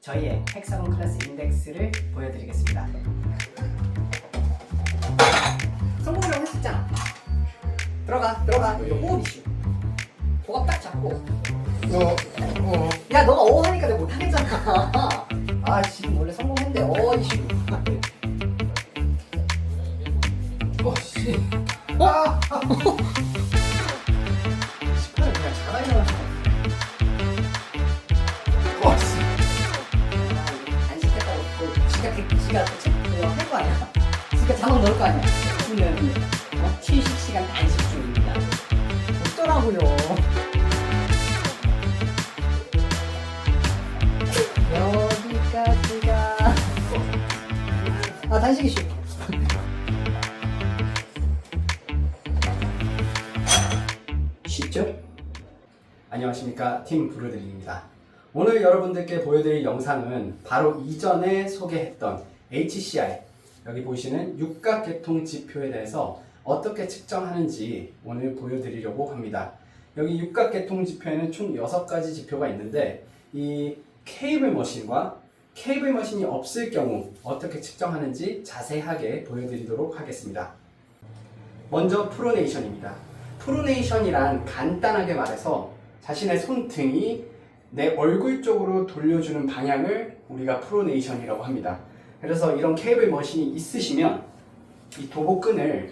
저희의 헥사곤 클래스 인덱스를 보여드리겠습니다. 성공이라고 했었잖아. 들어가. 이거 호흡 이슈. 호흡 딱 잡고. 야, 너가 하니까 내가 못하겠잖아. 아, 지금 원래 성공했는데 이슈. 씨. 시판을 그냥 자다 일어나서. 씨. 간식했다고 지가 할 거 아니야. 지가 자막 넣을 거 아니야. 그러면 70시간 단식 중입니다. 어쩌라고요. 여기까지가 단식 이슈. 쉽죠? 안녕하십니까, 팀 브루들입니다. 오늘 여러분들께 보여드릴 영상은 바로 이전에 소개했던 HCI, 여기 보시는 육각계통 지표에 대해서 어떻게 측정하는지 오늘 보여드리려고 합니다. 여기 육각계통 지표에는 총 6가지 지표가 있는데 이 케이블 머신과 케이블 머신이 없을 경우 어떻게 측정하는지 자세하게 보여드리도록 하겠습니다. 먼저 프로네이션입니다. 프로네이션이란 간단하게 말해서 자신의 손등이 내 얼굴 쪽으로 돌려주는 방향을 우리가 프로네이션이라고 합니다. 그래서 이런 케이블 머신이 있으시면 이 도복끈을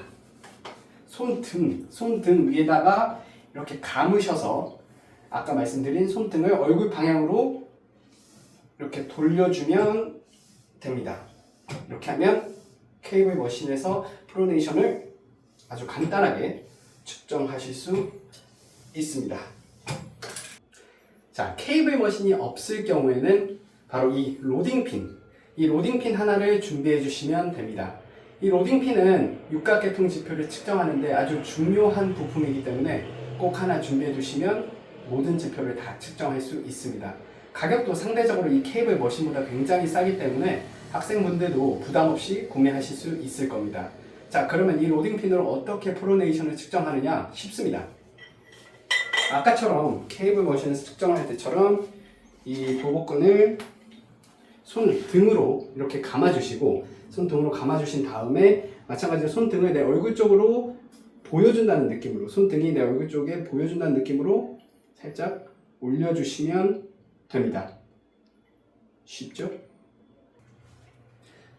손등 위에다가 이렇게 감으셔서 아까 말씀드린 손등을 얼굴 방향으로 이렇게 돌려주면 됩니다. 이렇게 하면 케이블 머신에서 프로네이션을 아주 간단하게 측정하실 수 있습니다. 자, 케이블 머신이 없을 경우에는 바로 이 로딩핀 하나를 준비해 주시면 됩니다. 이 로딩핀은 육각계통 지표를 측정하는데 아주 중요한 부품이기 때문에 꼭 하나 준비해 두시면 모든 지표를 다 측정할 수 있습니다. 가격도 상대적으로 이 케이블 머신보다 굉장히 싸기 때문에 학생분들도 부담 없이 구매하실 수 있을 겁니다. 자, 그러면 이 로딩핀으로 어떻게 프로네이션을 측정하느냐? 쉽습니다. 아까처럼 케이블 머신에서 측정할 때처럼 이 도복끈을 손등으로 이렇게 감아주시고 손등으로 감아주신 다음에 마찬가지로 손등을 내 얼굴 쪽으로 보여준다는 느낌으로 손등이 내 얼굴 쪽에 보여준다는 느낌으로 살짝 올려주시면 됩니다. 쉽죠?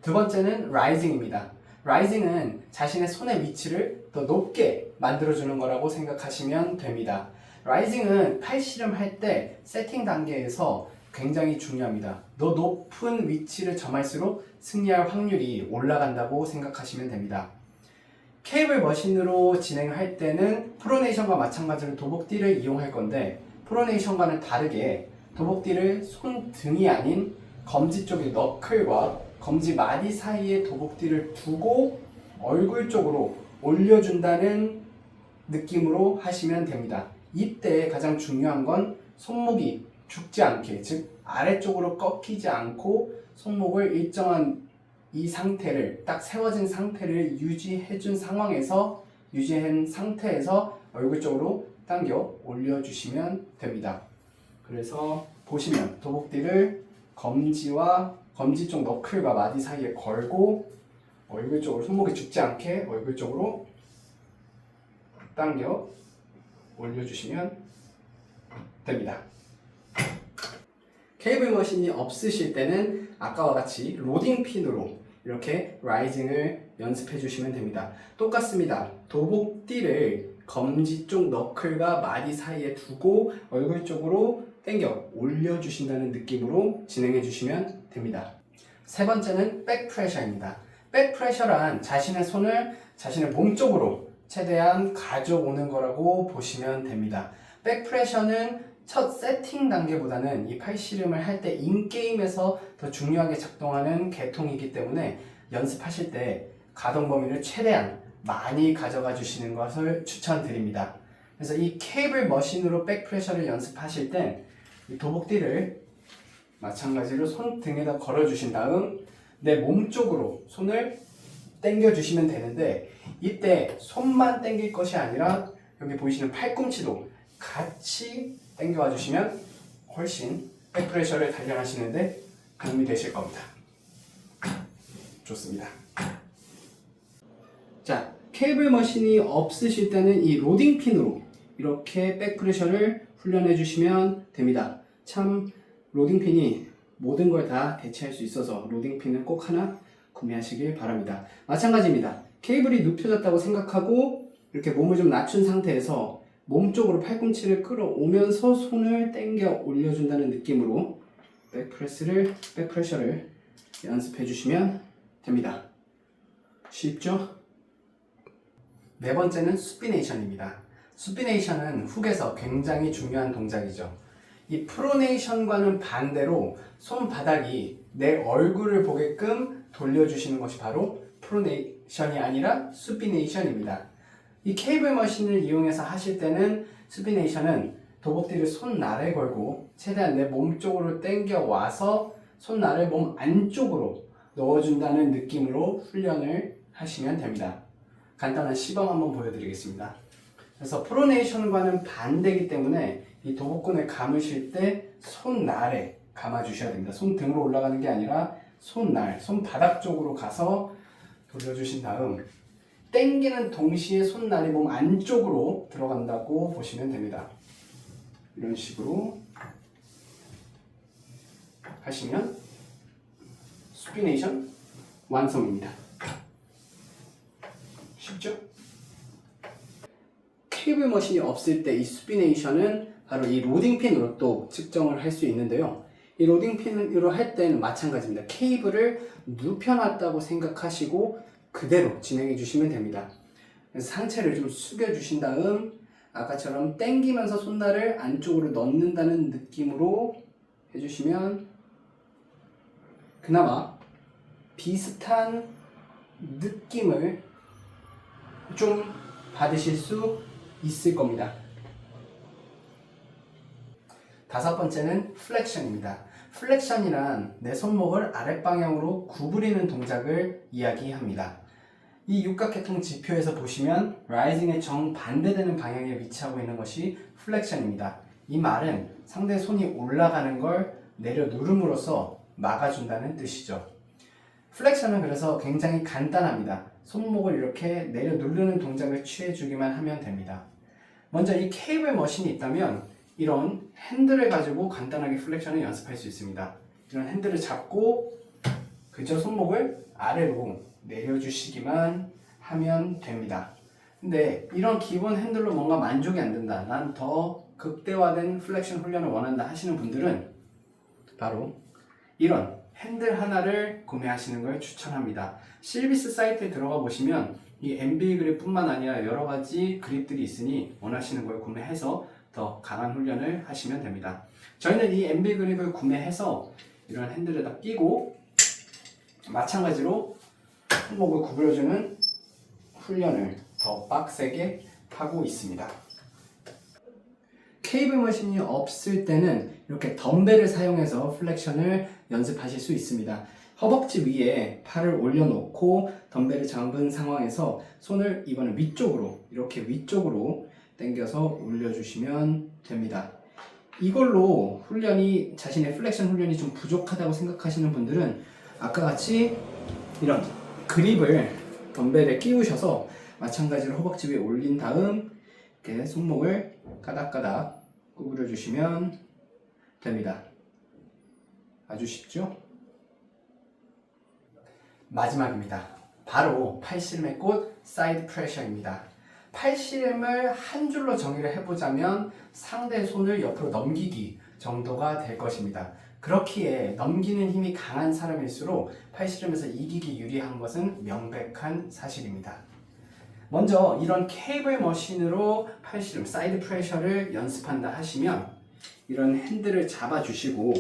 두 번째는 라이징입니다. 라이징은 자신의 손의 위치를 더 높게 만들어주는 거라고 생각하시면 됩니다. 라이징은 팔씨름 할 때 세팅 단계에서 굉장히 중요합니다. 더 높은 위치를 점할수록 승리할 확률이 올라간다고 생각하시면 됩니다. 케이블 머신으로 진행할 때는 프로네이션과 마찬가지로 도복띠를 이용할 건데 프로네이션과는 다르게 도복띠를 손등이 아닌 검지 쪽의 너클과 검지 마디 사이에 도복띠를 두고 얼굴 쪽으로 올려준다는 느낌으로 하시면 됩니다. 이때 가장 중요한 건 손목이 죽지 않게, 즉 아래쪽으로 꺾이지 않고 손목을 일정한 이 상태를 딱 세워진 상태를 유지해준 상태에서 얼굴 쪽으로 당겨 올려주시면 됩니다. 그래서 보시면 도복띠를 검지 쪽 너클과 마디 사이에 걸고 얼굴 쪽으로 손목이 죽지 않게 얼굴 쪽으로 당겨 올려주시면 됩니다. 케이블 머신이 없으실 때는 아까와 같이 로딩핀으로 이렇게 라이징을 연습해 주시면 됩니다. 똑같습니다. 도복띠를 검지 쪽 너클과 마디 사이에 두고 얼굴 쪽으로 당겨 올려주신다는 느낌으로 진행해 주시면 됩니다. 세 번째는 백프레셔입니다. 백프레셔란 자신의 손을 자신의 몸 쪽으로 최대한 가져오는 거라고 보시면 됩니다. 백프레셔는 첫 세팅 단계보다는 이 팔씨름을 할 때 인게임에서 더 중요하게 작동하는 계통이기 때문에 연습하실 때 가동 범위를 최대한 많이 가져가 주시는 것을 추천드립니다. 그래서 이 케이블 머신으로 백프레셔를 연습하실 땐 이 도복띠를 마찬가지로 손등에다 걸어 주신 다음 내 몸 쪽으로 손을 당겨 주시면 되는데 이때 손만 당길 것이 아니라 여기 보이시는 팔꿈치도 같이 당겨와 주시면 훨씬 백프레셔를 단련하시는데 도움이 되실 겁니다. 좋습니다. 자, 케이블 머신이 없으실 때는 이 로딩 핀으로 이렇게 백프레셔를 훈련해 주시면 됩니다. 참 로딩 핀이 모든 걸 다 대체할 수 있어서 로딩 핀을 꼭 하나 구매하시길 바랍니다. 마찬가지입니다. 케이블이 눕혀졌다고 생각하고 이렇게 몸을 좀 낮춘 상태에서 몸 쪽으로 팔꿈치를 끌어오면서 손을 당겨 올려준다는 느낌으로 백프레셔를 연습해 주시면 됩니다. 쉽죠? 네 번째는 수피네이션입니다. 수피네이션은 훅에서 굉장히 중요한 동작이죠. 이 프로네이션과는 반대로 손바닥이 내 얼굴을 보게끔 돌려주시는 것이 바로 프로네이션이 아니라 수피네이션입니다. 이 케이블 머신을 이용해서 하실 때는 수피네이션은 도복띠를 손날에 걸고 최대한 내 몸 쪽으로 당겨 와서 손날을 몸 안쪽으로 넣어준다는 느낌으로 훈련을 하시면 됩니다. 간단한 시범 한번 보여드리겠습니다. 그래서 프로네이션과는 반대이기 때문에 이 도복근을 감으실 때 손날에 감아주셔야 됩니다. 손등으로 올라가는 게 아니라 손날, 손바닥 쪽으로 가서 돌려주신 다음 당기는 동시에 손날이 몸 안쪽으로 들어간다고 보시면 됩니다. 이런 식으로 하시면 수피네이션 완성입니다. 쉽죠? 케이블 머신이 없을 때 이 수피네이션은 바로 이 로딩핀으로 또 측정을 할 수 있는데요. 이 로딩핀으로 할 때는 마찬가지입니다. 케이블을 눕혀놨다고 생각하시고 그대로 진행해 주시면 됩니다. 그래서 상체를 좀 숙여 주신 다음 아까처럼 당기면서 손날을 안쪽으로 넣는다는 느낌으로 해주시면 그나마 비슷한 느낌을 좀 받으실 수 있을 겁니다. 다섯 번째는 플렉션입니다. 플렉션이란 내 손목을 아랫방향으로 구부리는 동작을 이야기합니다. 이 육각계통 지표에서 보시면 라이징의 정반대되는 방향에 위치하고 있는 것이 플렉션입니다. 이 말은 상대의 손이 올라가는 걸 내려 누름으로써 막아준다는 뜻이죠. 플렉션은 그래서 굉장히 간단합니다. 손목을 이렇게 내려 누르는 동작을 취해주기만 하면 됩니다. 먼저 이 케이블 머신이 있다면 이런 핸들을 가지고 간단하게 플렉션을 연습할 수 있습니다. 이런 핸들을 잡고 그저 손목을 아래로 내려주시기만 하면 됩니다. 근데 이런 기본 핸들로 뭔가 만족이 안 된다, 난 더 극대화된 플렉션 훈련을 원한다 하시는 분들은 바로 이런 핸들 하나를 구매하시는 걸 추천합니다. 실비스 사이트에 들어가 보시면 이 MB 그립 뿐만 아니라 여러 가지 그립들이 있으니 원하시는 걸 구매해서 더 강한 훈련을 하시면 됩니다. 저희는 이 MB 그립을 구매해서 이런 핸들에다 끼고 마찬가지로 손목을 구부려주는 훈련을 더 빡세게 하고 있습니다. 케이블 머신이 없을 때는 이렇게 덤벨을 사용해서 플렉션을 연습하실 수 있습니다. 허벅지 위에 팔을 올려놓고 덤벨을 잡은 상황에서 손을 이번엔 위쪽으로 이렇게 위쪽으로 당겨서 올려주시면 됩니다. 이걸로 훈련이 자신의 플렉션 훈련이 좀 부족하다고 생각하시는 분들은 아까 같이 이런 그립을 덤벨에 끼우셔서 마찬가지로 허벅지 위에 올린 다음 이렇게 손목을 까닥까닥 구부려 주시면 됩니다. 아주 쉽죠? 마지막입니다. 바로 팔씨름의 꽃 사이드 프레셔입니다. 팔씨름을 한 줄로 정의를 해보자면 상대의 손을 옆으로 넘기기 정도가 될 것입니다. 그렇기에 넘기는 힘이 강한 사람일수록 팔씨름에서 이기기 유리한 것은 명백한 사실입니다. 먼저 이런 케이블 머신으로 팔씨름 사이드 프레셔를 연습한다 하시면 이런 핸들을 잡아주시고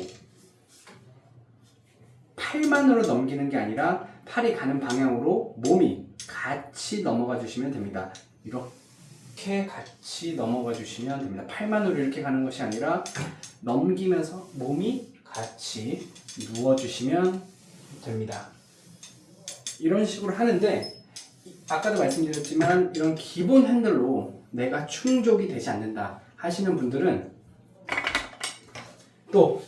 팔만으로 넘기는 게 아니라 팔이 가는 방향으로 몸이 같이 넘어가 주시면 됩니다. 이렇게 같이 넘어가 주시면 됩니다. 팔만으로 이렇게 가는 것이 아니라 넘기면서 몸이 같이 누워 주시면 됩니다. 이런 식으로 하는데 아까도 말씀드렸지만 이런 기본 핸들로 내가 충족이 되지 않는다 하시는 분들은 또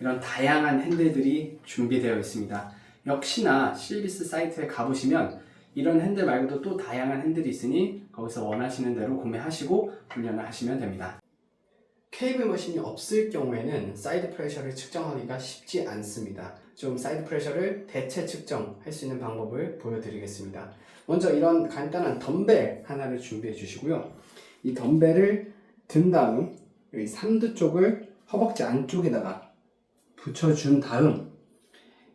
이런 다양한 핸들들이 준비되어 있습니다. 역시나 실비스 사이트에 가보시면 이런 핸들 말고도 또 다양한 핸들이 있으니 거기서 원하시는 대로 구매하시고 훈련을 하시면 됩니다. 케이블 머신이 없을 경우에는 사이드 프레셔를 측정하기가 쉽지 않습니다. 좀 사이드 프레셔를 대체 측정할 수 있는 방법을 보여드리겠습니다. 먼저 이런 간단한 덤벨 하나를 준비해 주시고요. 이 덤벨을 든 다음 여기 삼두 쪽을 허벅지 안쪽에다가 붙여준 다음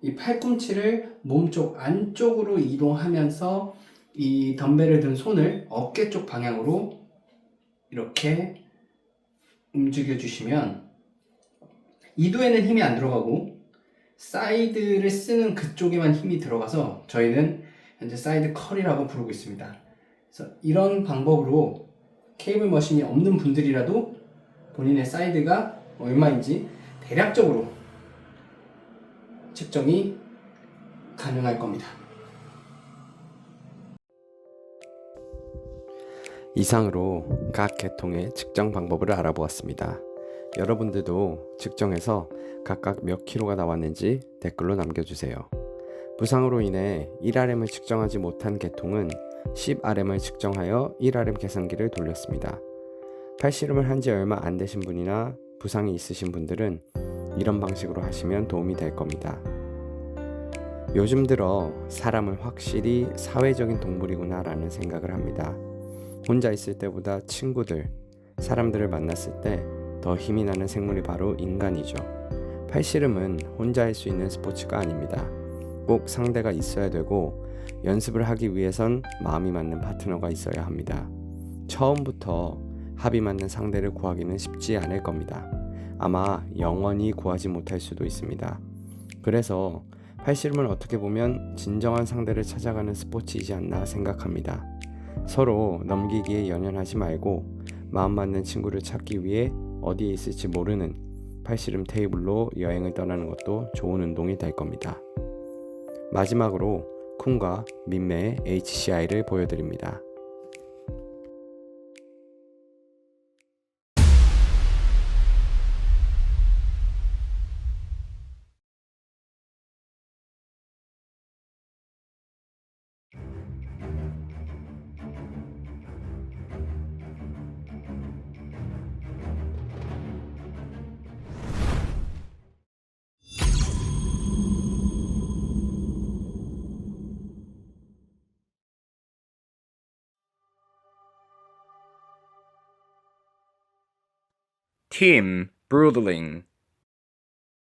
이 팔꿈치를 몸쪽 안쪽으로 이동하면서 이 덤벨을 든 손을 어깨 쪽 방향으로 이렇게 움직여 주시면 이두에는 힘이 안 들어가고 사이드를 쓰는 그쪽에만 힘이 들어가서 저희는 현재 사이드 컬이라고 부르고 있습니다. 그래서 이런 방법으로 케이블 머신이 없는 분들이라도 본인의 사이드가 얼마인지 대략적으로 측정이 가능할 겁니다. 이상으로 각 계통의 측정 방법을 알아보았습니다. 여러분들도 측정해서 각각 몇 킬로가 나왔는지 댓글로 남겨주세요. 부상으로 인해 1RM을 측정하지 못한 계통은 10RM을 측정하여 1RM 계산기를 돌렸습니다. 팔씨름을 한 지 얼마 안 되신 분이나 부상이 있으신 분들은 이런 방식으로 하시면 도움이 될 겁니다. 요즘 들어 사람은 확실히 사회적인 동물이구나 라는 생각을 합니다. 혼자 있을 때보다 친구들, 사람들을 만났을 때 더 힘이 나는 생물이 바로 인간이죠. 팔씨름은 혼자 할 수 있는 스포츠가 아닙니다. 꼭 상대가 있어야 되고 연습을 하기 위해선 마음이 맞는 파트너가 있어야 합니다. 처음부터 합이 맞는 상대를 구하기는 쉽지 않을 겁니다. 아마 영원히 구하지 못할 수도 있습니다. 그래서 팔씨름은 어떻게 보면 진정한 상대를 찾아가는 스포츠이지 않나 생각합니다. 서로 넘기기에 연연하지 말고 마음 맞는 친구를 찾기 위해 어디에 있을지 모르는 팔씨름 테이블로 여행을 떠나는 것도 좋은 운동이 될 겁니다. 마지막으로 쿤과 민매의 HCI를 보여드립니다. Team Brutling